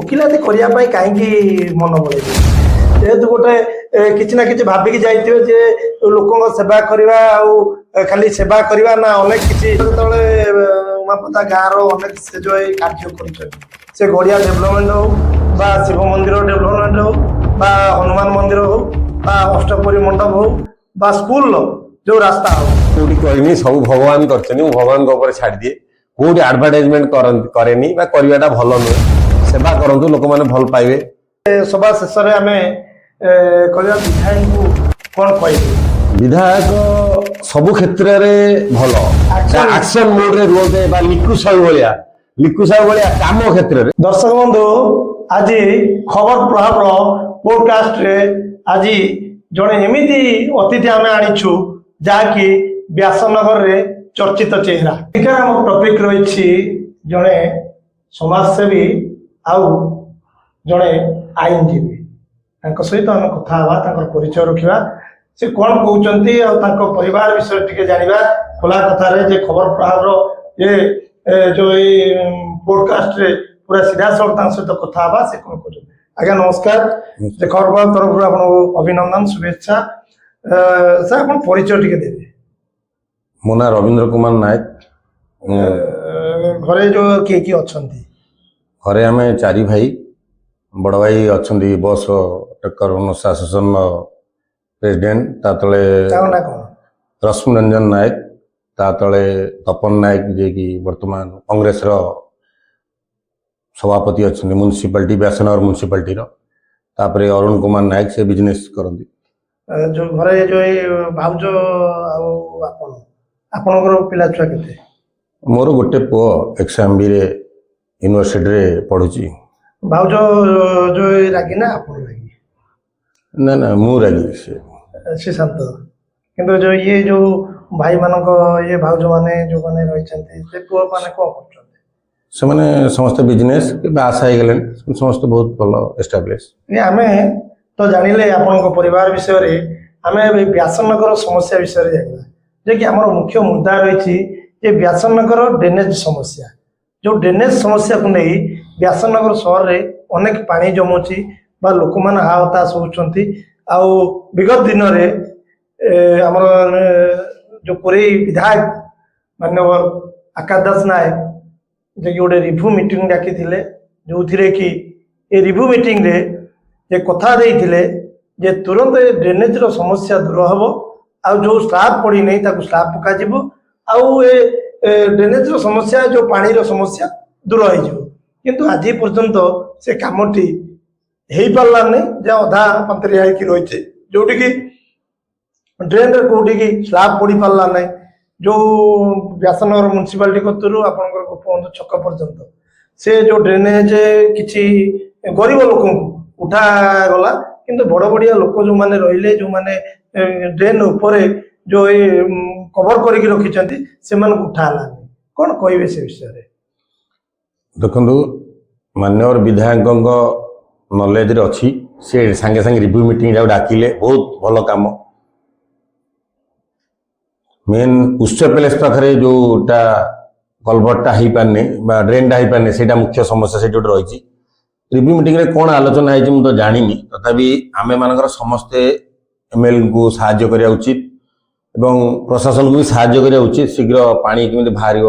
ओकिलाती करने कहीं मन बोले जेहेतु गोटे किसी ना कि भाविकी जाइए जे लोक सेवा करवा खाली सेवा करवा ना अनेक किसी उमापदा गाँव अनेक से जो कार्य कर गड़िया डेभलपमेंट हो बा शिव मंदिर डेभलपमेंट हो बा हनुमान मंदिर हो बा अष्टपरी मंडप हो बा स्कूल जो रास्ता हो कौटी कहनी सब भगवान कर भगवान ऊपर छाड़ दिए कौटी आडभर्टाइजमेंट कैनि करवाटा भल नुहे सेवा करूँ लोक मैंने भल पाइबे। सभा शेष में आम विधायक को कौन कह विधायक सबु क्षेत्र में भल एक्शन मोड रे रुहते लिकु साहू भाया काम क्षेत्र में। दर्शक बंधु आज खबर प्रभाव पॉडकास्ट रे आज जड़े एमती अतिथि आम आनीचु जहाँकि व्यासनगर रे चर्चित चेहरा आम टॉपिक रही जड़े समाजसेवी आउ जड़े आईनजीवी सहित आम कथा परिचय रखा से कौन कहते परिवार विषय टी जाना खोला कथार खबर प्रभाव ये जो पॉडकास्ट रे पूरा सीधा सड़क सहित कथा से कौन कह आज्ञा नमस्कार जे खबर प्रभाव तरफ आपको अभिनंदन शुभेच्छा सर आप परिचय टी देवे। मो ना रवींद्र कुमार नायक घरे जो किए किए अच्छा घरे आम चारि भाई बड़ भाई अच्छा बस टेकर एसोसिएशन प्रेसिडेंट ता तले ना कौन रश्मि रंजन नायक ता तले तपन नायक जे कि वर्तमान कांग्रेस रो सभापति अच्छा म्युनिसिपालिटी व्यासनगर म्युनिसिपालिटी तापरे अरुण कुमार नायक से बिजनेस करती जो घरे जो भाउज आपणकर पिला छुआ केते मोर गोटे पुओ XMB रे यूनिवर्सिटी रे पढुची भाउज जो रागी ना आपन रागी ना ना मु रागी से शांत किंतु जो ये जो भाई मानक ये भाउज माने जो माने रही से पुओ माने को करछन से माने समस्त बिजनेस के बास आइ गेलन समस्त बहुत भलो एस्टैब्लिश ये आमे तो जानिले आपन परिवार विषय रे आमे व्यासनगर समस्या विषय रे जानिबा जे कि हमर मुख्य मुद्दा रही जे व्यासनगर ड्रेनेज समस्या जो ड्रेनेज समस्या को नहीं व्यासनगर सहर रे अनेक पानी जमुची बा लोक मान हाहताश होउछंती आ विगत दिन रे हमर जो पुरी विधायक माननीय आकाश दास नायक जे कि गोटे रिव्यू मीटिंग डाकी थिले जो थिरे कि ए रिव्यू मीटिंग रे जे कथा देइथिले जे तुरंत ड्रेनेज रो समस्या दूर हबो आ जो स्लैब पड़ी नहीं ताको स्लैब पका जिवो आ ड्रेनेज रो समस्या जो पानी रो समस्या दूर हो जिवो किंतु आज पर्यंत से कामटी हेई पारला नहीं जे अधा पंतरिया कि रही जोटी कि ड्रेन रे कोटी कि स्लैब पड़ी पारला नहीं जो व्यासनगर म्युनिसिपालिटी कतरु आपनकर गोपबंधु छक पर्यंत से जो ड्रेनेज किछि गरीब लोक उठा गला किंतु बड़ बड़िया लोक जो माने रहिले जो माने ड्रेन ऊपर जो कवर करके रखिछंती से मान उठा लानी कौन कहबे से विषय रे देखंतु मान्यवर विधायक नॉलेज रे अछि से संगे संगे रिव्यू मीटिंग डाकिले बहुत भलो काम मेन उच्च पैलेस पाखे जोटा कलभर्टा हो पारने ड्रेनटा हो पारने से मुख्य समस्या से रही रिव्यू मीटिंग रे कौन आलोचना है मुझे तो जानी तथापि आम मानकर समस्ते MLA को साहाय्य करिया उचित एवं प्रशासन को भी साहाय्य करिया उचित शीघ्र पानी केमिति बाहरी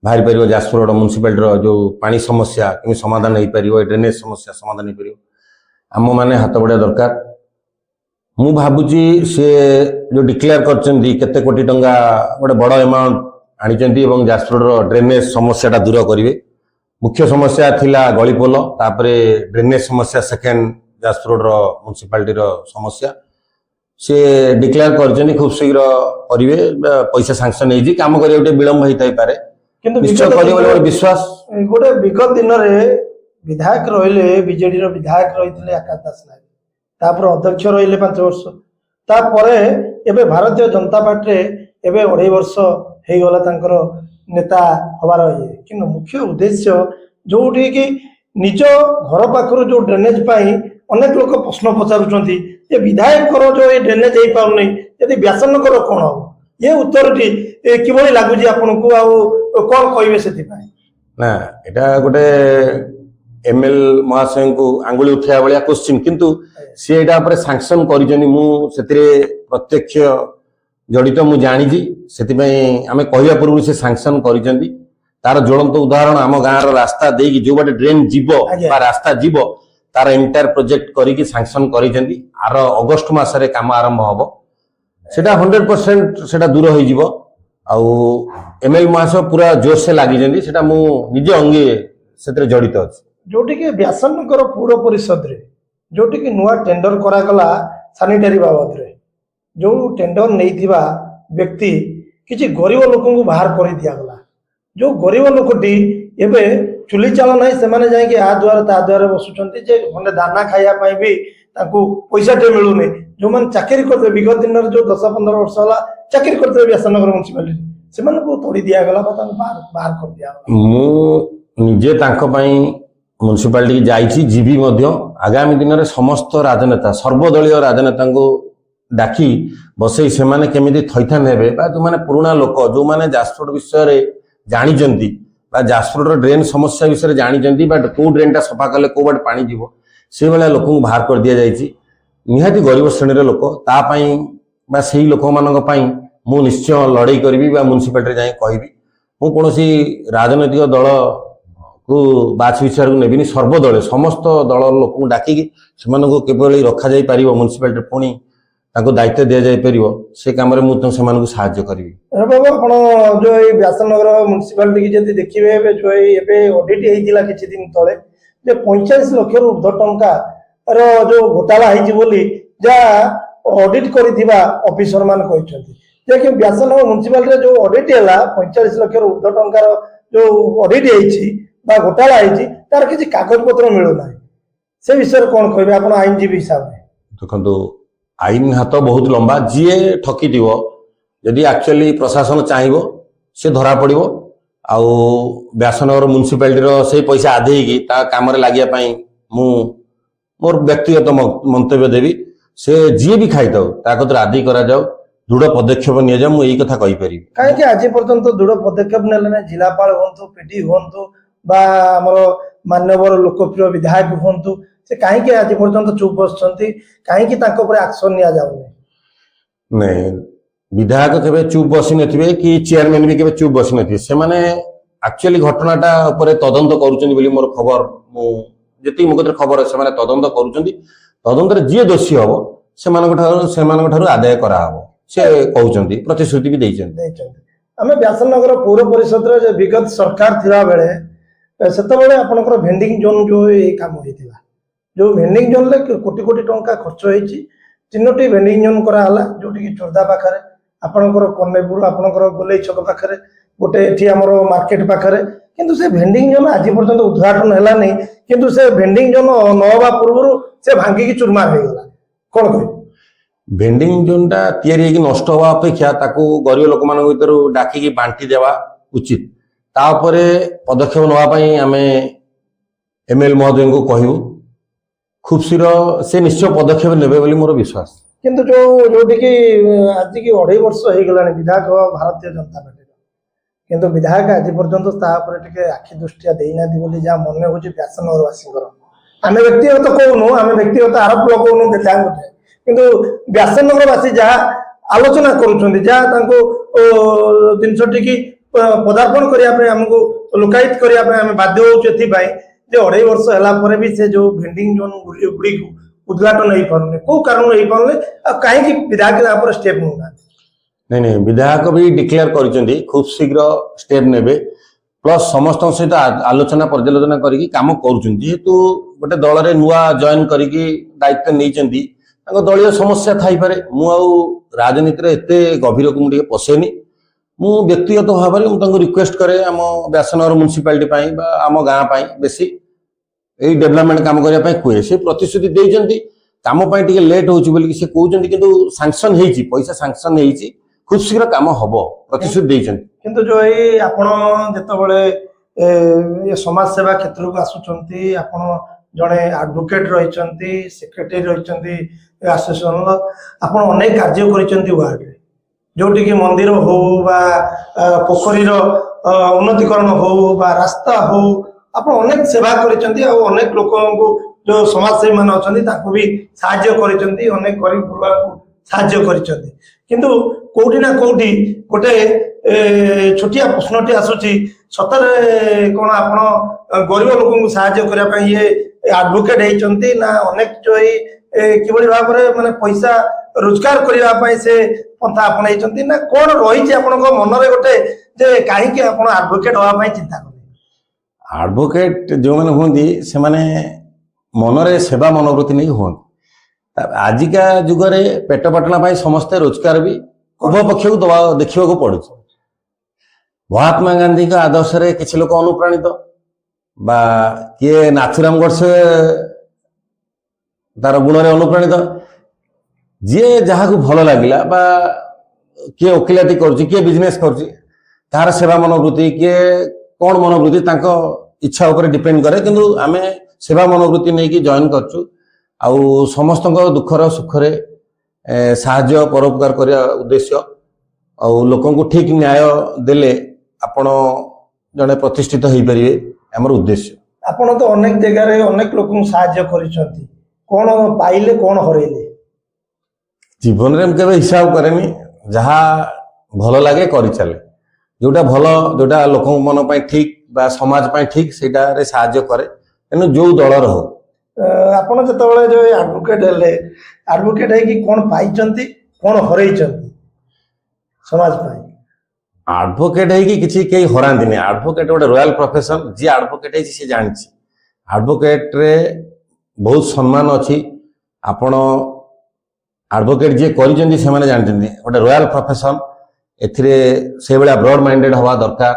पार जाजपुर रोड म्युनिसिपालिटी जो पानी समस्या केमी समाधान हो पार ड्रेनेज समस्या समाधान हो पार आम मैंने हाथ बढ़िया दरकार मु भावुची से जो डिक्लेयर करते कोटी टंका गोटे बड़ अमाउंट आनी जाजपुर ड्रेनेज समस्या दूर करेंगे मुख्य समस्या थिला गलीपोल तापरे ड्रेनेज समस्या सेकेंड जाजपुर म्युनिसिपालिटी समस्या से डिक्लेयर कर खूब शीघ्र करेंगे पैसा सांक्शन हो काम करेंगे विलम्ब होता पारे किंतु निश्चय करेंगे विश्वास गोटे विगत दिन में विधायक रहिले बीजेडी विधायक रही आकाश दास नायक तापर अध्यक्ष रहिले 5 वर्ष तापर एबे भारतीय जनता पार्टी एबे 2.5 वर्ष हे गला तांकर नेता हबार ये कि मुख्य उद्देश्य जोठी कि निज घर पाखर जो ड्रेनेज पाई अनेक लोक प्रश्न पचारुचंती जे विधायक जो ये ड्रेनेज हो पाउनै यदि व्यासनगर कोन हो ये उत्तरटी किभଳି लाଗୁଛି ଆପଣଙ୍କୁ ଆଉ कोन कहबे सेति पाई ना एटा गोटे एमएल महाशय को आंगुली उठा भाया क्वेश्चन किंतु सी एटा पर सैंक्शन करिजनी मु सेतिरे प्रत्यक्ष जड़ित मु जानी से आम कहवा पूर्व से सैंक्शन करिजंती तार ज्वलंत उदाहरण आम गाँव रास्ता देकी जो बाटे ड्रेन जीव बा रास्ता जीव तार एंटायर प्रोजेक्ट करिकी सैंक्शन करिजंती आर अगस्ट मासरे काम आरंभ हबो सेटा 100% सेटा दूर होई जीवो आउ एमएल महाशय पूरा जोर से लागिजंती सेटा मु निजे अंगे सेतरे जड़ित अछि जोटी के व्यासनगर पौर परिषद रे जोटी की नुआ टेंडर करा गला सैनिटरी बाबद रे जो टेंडर नैथिबा व्यक्ति किछि गरीब लोकन को बाहर कर दिया गला जो गरीब लोकटी एबे चुली चाल नाही सेमाने जाय कि आ द्वार ता द्वार बसुचंती जे खंडे दाना खाया पाई भी ताकू पैसा टे मिलुने जो मन चाकरी करते विगत दिन जो 10-15 वर्ष होला चाकरी करते व्यासनगर म्युनिसिपालिटी सेमान को तोड़ी दिया गला बा बाहर कर दिया गला मु निजे तांको पई म्युनिसिपालिटी जाइछि जीबी मध्य आगामी दिन में समस्त राजनेता सर्वदलीय राजनेता को डाकी बसई से माने केमिति थैथान हेबे बा जो माने पुराना लोक जो माने जाजपुर विषय रे जानिजंती बा जाजपुर ड्रेन समस्या विषय रे जानिजंती बा को ड्रेन टा सफा कले को बाट पानी जीवो से वाला लोक को बाहर कर दिया जाइछि निहाती गरीब श्रेणी लोक ता पई बा सेही लोक मानक पई मु निश्चय लड़ाई करबी बा म्युनिसिपालिटी जाय कहबी मु कोनोसी राजनैतिक दल को बाछ विचार को नेबिनी सर्वदल समस्त दल लोक को डाकी से केवल रखा जाई परिबो म्युनिसिपालिटी पुणी ताको दायित्व दिया जाई परिबो से काम रे मु तो सेमान को सहाय्य करबी बाबा आपण जो ए व्यासनगर म्युनिसिपालिटी की जति देखिबे एबे जो एबे ऑडिट हेतिला किछि दिन तळे जे 45 लाख रु ऊर्ध्व टंका रो जो घोटाला हेछि बोली जा ऑडिट करिथिबा ऑफिसर मान कहिसथि जे कि व्यासनगर म्युनिसिपालिटी जो ऑडिट हैला 45 लाख रु ऊर्ध्व टंका रो जो ऑडिट हेछि बा घोटाला हेछि तार किछि कागज पत्र मिलु नाही से विषय कोन कहबे आपण आईनजीबी हिसाब रे देखंतु आईन हाथ बहुत लंबा जी ठकी दिव यदि एक्चुअली प्रशासन चाहिए से धरा पड़ो आउ व्यासनगर म्युनिसिपालिटी से पैसा आधेकी ता काम लगे मोर व्यक्तिगत मंतव्य देवी से जी भी खाई था आदि करा जाओ दृढ़ पदक्षेप नि जाओ मुझे कथा कही पारि कहीं आज पर्यंत दृढ़ पदक्षेप ने जिलापाल हूँ पीडी हूँ बा आमर मान्यवर लोकप्रिय विधायक हूँ से कहीं आज पर्यंत चुप बसुंट कहीं एक्शन नि जाऊनी नहीं विधायक केबे चुप बसी नथिबे कि चेयरमैन भी केबे चुप बसी नथिबे से माने एक्चुअली घटनाटा ऊपर तदंत करूचंदी बोली मोर खबर मु जति मुगतर खबर से माने तदंत करूचंदी तदंत रे जे दोषी हबो से मानक ठारू आदाय करा हबो से कहउचंदी प्रतिश्रुति भी देइचंदी आमे व्यासनगर पौर परिषद रे विगत सरकार थिला बेले सेतबेले आपनकर भेंडिंग जोन जो ए काम होइतिला जो भेंडिंग जोन ले कोटी कोटी टंका खर्च होइची तीनोटी भेंडिंग जोन करा हला जोटी की चोरदा पाखरे आपनकर कन्नेपुर आपनकर गोलेई छक पाखरे गोटे एठी हमर मार्केट पाखरे किंतु से भेंडिंग जोन आज पर्यंत उद्घाटन हैला नै किंतु से भेंडिंग जोन नहबा पूर्व से भांगी की चुरमार हो गला कोन कहि भेंडिंग जोनटा तयारी कि नष्ट हवा अपेक्षा ताको गरीब लोक मान भीतर डाकी की बांटी देवा उचित ता उपरे पदक्षेप नवा पई आमे एमएल महोदय को कहू खूब शीघ्र से निश्चय पदक्षेप नेबे बोली मोर विश्वास किंतु जो जोटी की आज की 2.5 वर्ष हो गलानी विधायक भारतीय जनता पार्टी किंतु विधायक आज पर्यंत ता ऊपर टिके आखि दृष्टिया देइना दी बोली जा मन होची व्यासनगर वासींकर आमे व्यक्तिगत कहूनु आमे व्यक्तिगत आरोप लगौनु विधायक किंतु व्यासनगर वासी जा आलोचना करूछंदी जा तांको जिनसटी की पदार्पण करिया पे हमको लोकायत करिया पे हमें बाध्य होउछ एथि भाई जे 2.5 वर्ष हला परे भी से जो भेंडिंग जोन गुड़ी उद्घाटन नहीं पारने को कारण नहीं पारने कहीं की विधायक यहाँ पर स्टेप नहीं नहीं विधायक भी डिक्लेयर करिसेंती खूब शीघ्र स्टेप नेबे प्लस समस्त सहित आलोचना पर्यालोचना करके काम करूछन जेहेतु गोटे दल रे नुआ जॉइन करके दायित्व नैचंती ताको दलीय समस्या थाई पारे मु आउ राजनीति रे एते गभीर को मुझे पसेनी मु व्यक्तिगत भाव में मुझे रिक्वेस्ट करे आम व्यासनगर म्युनिसिपालिटी पाई बा आम गाँ पाई बेसी ए डेवलपमेंट काम करने पाई कहे से प्रतिश्रुति देइचंती काम पाई टिके लेट होउची बोली से कहउचंती किंतु सैंक्शन हेइची पैसा सैंक्शन हेइची खूब शीघ्र काम हबो प्रतिश्रुति देइचंती किंतु जो ए आपण जेतबेले ये समाज सेवा क्षेत्र को आसुचंती आपण जड़े एडवोकेट रहिचंती सेक्रेटरी रहिचंती एसोसिएशन आपण अनेक कार्य करिचंती वार्ड रे जोटी की मंदिर हो बा पोखरीर उन्नतीकरण हो बा रास्ता हो ଆପଣ ଅନେକ ସେବା କରିଛନ୍ତି ଆଉ ଅନେକ ଲୋକଙ୍କୁ ଯୋଉ ସମାଜସେବୀ ମାନେ ଅଛନ୍ତି ତାଙ୍କୁ ବି ସାହାଯ୍ୟ କରିଛନ୍ତି, ଅନେକ ଗରିବ ଗୁରୁବାଙ୍କୁ ସାହାଯ୍ୟ କରିଛନ୍ତି। କିନ୍ତୁ କୋଉଠି ନା କୋଉଠି ଗୋଟେ ଛୋଟିଆ ପ୍ରଶ୍ନଟି ଆସୁଛି, ସତରେ କଣ ଆପଣ ଗରିବ ଲୋକଙ୍କୁ ସାହାଯ୍ୟ କରିବା ପାଇଁ ଇଏ ଆଡଭୋକେଟ ହେଇଛନ୍ତି ନା ଅନେକ ଯୋଉ କିଭଳି ଭାବରେ ମାନେ ପଇସା ରୋଜଗାର କରିବା ପାଇଁ ସେ ପନ୍ଥା ଆପଣେଇଛନ୍ତି, ନା କଣ ରହିଛି ଆପଣଙ୍କ ମନରେ ଗୋଟେ ଯେ କାହିଁକି ଆପଣ ଆଡଭୋକେଟ ହବା ପାଇଁ ଚିନ୍ତା କଲେ? ଆଡଭୋକେଟ ଯେଉଁମାନେ ହୁଅନ୍ତି ସେମାନେ ମନରେ ସେବା ମନୋବୃତ୍ତି ନେଇ ହୁଅନ୍ତି। ଆଜିକା ଯୁଗରେ ପେଟ ପାଟଣା ପାଇଁ ସମସ୍ତେ ରୋଜଗାର ବି ଉଭୟ ପକ୍ଷକୁ ଦେଖିବାକୁ ପଡୁଛି। ମହାତ୍ମା ଗାନ୍ଧୀଙ୍କ ଆଦର୍ଶରେ କିଛି ଲୋକ ଅନୁପ୍ରାଣିତ, ବା କିଏ ନାଥୁରାମ ଗୋଡସେ ତାର ଗୁଣରେ ଅନୁପ୍ରାଣିତ, ଯିଏ ଯାହାକୁ ଭଲ ଲାଗିଲା, ବା କିଏ ଓକିଲାତି କରୁଛି, କିଏ ବିଜନେସ୍ କରୁଛି, ତାହାର ସେବା ମନୋବୃତ୍ତି, କିଏ କଣ ମନୋବୃତ୍ତି ତାଙ୍କ ଇଚ୍ଛା ଉପରେ ଡିପେଣ୍ଡ କରେ। କିନ୍ତୁ ଆମେ ସେବା ମନୋବୃତ୍ତି ନେଇକି ଜଏନ୍ କରୁଛୁ, ଆଉ ସମସ୍ତଙ୍କ ଦୁଃଖର ସୁଖରେ ସାହାଯ୍ୟ ପରୋପକାର କରିବା ଉଦ୍ଦେଶ୍ୟ, ଆଉ ଲୋକଙ୍କୁ ଠିକ ନ୍ୟାୟ ଦେଲେ ଆପଣ ଜଣେ ପ୍ରତିଷ୍ଠିତ ହେଇପାରିବେ ଆମର ଉଦ୍ଦେଶ୍ୟ। ଆପଣ ତ ଅନେକ ଜାଗାରେ ଅନେକ ଲୋକଙ୍କୁ ସାହାଯ୍ୟ କରିଛନ୍ତି, କଣ ପାଇଲେ କଣ ହରେଇଲେ? ଜୀବନରେ ମୁଁ କେବେ ହିସାବ କରେନି, ଯାହା ଭଲ ଲାଗେ କରିଚାଲେ। ଯୋଉଟା ଭଲ, ଯୋଉଟା ଲୋକଙ୍କ ମନ ପାଇଁ ଠିକ ବା ସମାଜ ପାଇଁ ଠିକ, ସେଇଟାରେ ସାହାଯ୍ୟ କରେ, ତେଣୁ ଯୋଉ ଦଳର ହଉ। ଆପଣ ଯେତେବେଳେ ଯୋଉ ଆଡଭୋକେଟ ହେଲେ, ଆଡଭୋକେଟ ହେଇକି କଣ ପାଇଛନ୍ତି, କଣ ହରେଇଛନ୍ତି ସମାଜ ପାଇଁ? ଆଡଭୋକେଟ ହେଇକି କିଛି କେହି ହରାନ୍ତିନି। ଆଡଭୋକେଟ ଗୋଟେ ରୟାଲ ପ୍ରଫେସନ, ଯିଏ ଆଡଭୋକେଟ ହେଇଛି ସେ ଜାଣିଛି ଆଡଭୋକେଟରେ ବହୁତ ସମ୍ମାନ ଅଛି। ଆପଣ ଆଡଭୋକେଟ ଯିଏ କରିଛନ୍ତି ସେମାନେ ଜାଣିଛନ୍ତି ଗୋଟେ ରୟାଲ ପ୍ରଫେସନ, ଏଥିରେ ସେଇଭଳିଆ ବ୍ରଡ ମାଇଣ୍ଡେଡ ହବା ଦରକାର,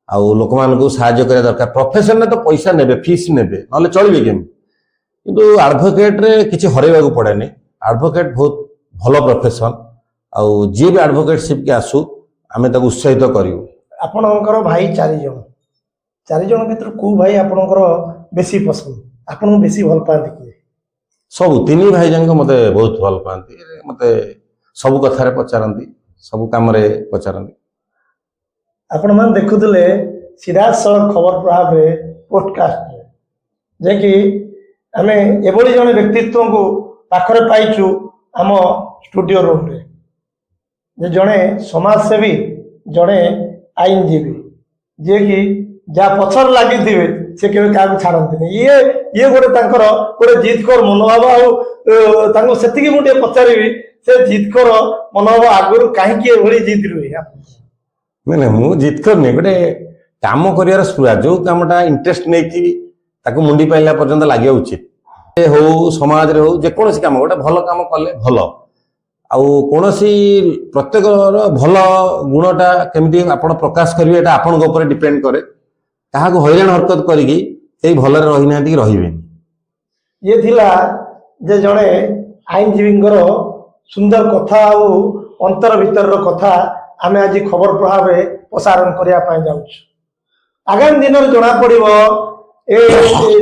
ଆଉ ଲୋକମାନଙ୍କୁ ସାହାଯ୍ୟ କରିବା ଦରକାର। ପ୍ରଫେସନରେ ତ ପଇସା ନେବେ, ଫିସ୍ ନେବେ, ନହେଲେ ଚଳିବେ କେମିତି? କିନ୍ତୁ ଆଡଭୋକେଟରେ କିଛି ହରେଇବାକୁ ପଡେନି। ଆଡଭୋକେଟ ବହୁତ ଭଲ ପ୍ରଫେସନ, ଆଉ ଯିଏ ବି ଆଡଭୋକେଟସିପ୍ କି ଆସୁ ଆମେ ତାକୁ ଉତ୍ସାହିତ କରିବୁ। ଆପଣଙ୍କର ଭାଇ 4 ଜଣ, 4 ଜଣ ଭିତରୁ କୋଉ ଭାଇ ଆପଣଙ୍କର ବେଶୀ ପସନ୍ଦ, ଆପଣଙ୍କୁ ବେଶୀ ଭଲ ପାଆନ୍ତି କିଏ? ସବୁ 3 ଭାଇ ଯାକ ମତେ ବହୁତ ଭଲ ପାଆନ୍ତି, ମତେ ସବୁ କଥାରେ ପଚାରନ୍ତି, ସବୁ କାମରେ ପଚାରନ୍ତି। ଆପଣ ମାନେ ଦେଖୁଥିଲେ ସିଧାସଳଖ ଖବର ପ୍ରଭାବରେ ପୋଡକାଷ୍ଟରେ, ଯେ କି ଆମେ ଏଭଳି ଜଣେ ବ୍ୟକ୍ତିତ୍ୱଙ୍କୁ ପାଖରେ ପାଇଛୁ ଆମ ଷ୍ଟୁଡିଓ ରୁମରେ, ଯେ ଜଣେ ସମାଜସେବୀ, ଜଣେ ଆଇନଜୀବୀ, ଯିଏକି ଯାହା ପଛରେ ଲାଗିଥିବେ ସେ କେବେ କାହାକୁ ଛାଡ଼ନ୍ତିନି। ଇଏ ଗୋଟେ ତାଙ୍କର ଗୋଟେ ଜିଦଖୋର ମନୋଭାବ। ଆଉ ତାଙ୍କୁ ସେତିକି ମୁଁ ଟିକେ ପଚାରିବି, ସେ ଜିଦଖୋର ମନୋଭାବ ଆଗରୁ କାହିଁକି ଏଭଳି ଜିଦ ରୁହେ? ନାଇଁ, ମୁଁ ଜିତ୍ କରିନି, ଗୋଟେ କାମ କରିବାର ସ୍ପୃହା, ଯୋଉ କାମଟା ଇଣ୍ଟରେଷ୍ଟ ନେଇକି ତାକୁ ମୁଣ୍ଡି ପାଇଲା ପର୍ଯ୍ୟନ୍ତ ଲାଗିବା ଉଚିତ। ହଉ ସମାଜରେ ହଉ, ଯେକୌଣସି କାମ, ଗୋଟେ ଭଲ କାମ କଲେ ଭଲ। ଆଉ କୌଣସି ପ୍ରତ୍ୟେକର ଭଲ ଗୁଣଟା କେମିତି ଆପଣ ପ୍ରକାଶ କରିବେ, ଏଟା ଆପଣଙ୍କ ଉପରେ ଡିପେଣ୍ଡ କରେ। କାହାକୁ ହଇରାଣ ହରକତ କରିକି କେହି ଭଲରେ ରହିନାହାନ୍ତି କି ରହିବେନି। ଇଏ ଥିଲା ଯେ ଜଣେ ଆଇନଜୀବୀଙ୍କର ସୁନ୍ଦର କଥା ଆଉ ଅନ୍ତର ଭିତରର କଥା ଆମେ ଆଜି ଖବର ପ୍ରଭାବରେ ପ୍ରସାରଣ କରିବା ପାଇଁ ଯାଉଛୁ। ଆଗାମୀ ଦିନରେ ଜଣାପଡ଼ିବ ଏ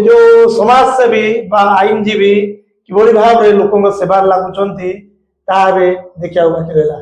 ଯୋଉ ସମାଜସେବୀ ବା ଆଇନଜୀବୀ କିଭଳି ଭାବରେ ଲୋକଙ୍କ ସେବାରେ ଲାଗୁଛନ୍ତି, ତାହା ଏବେ ଦେଖିବାକୁ ବାକି ରହିଲା।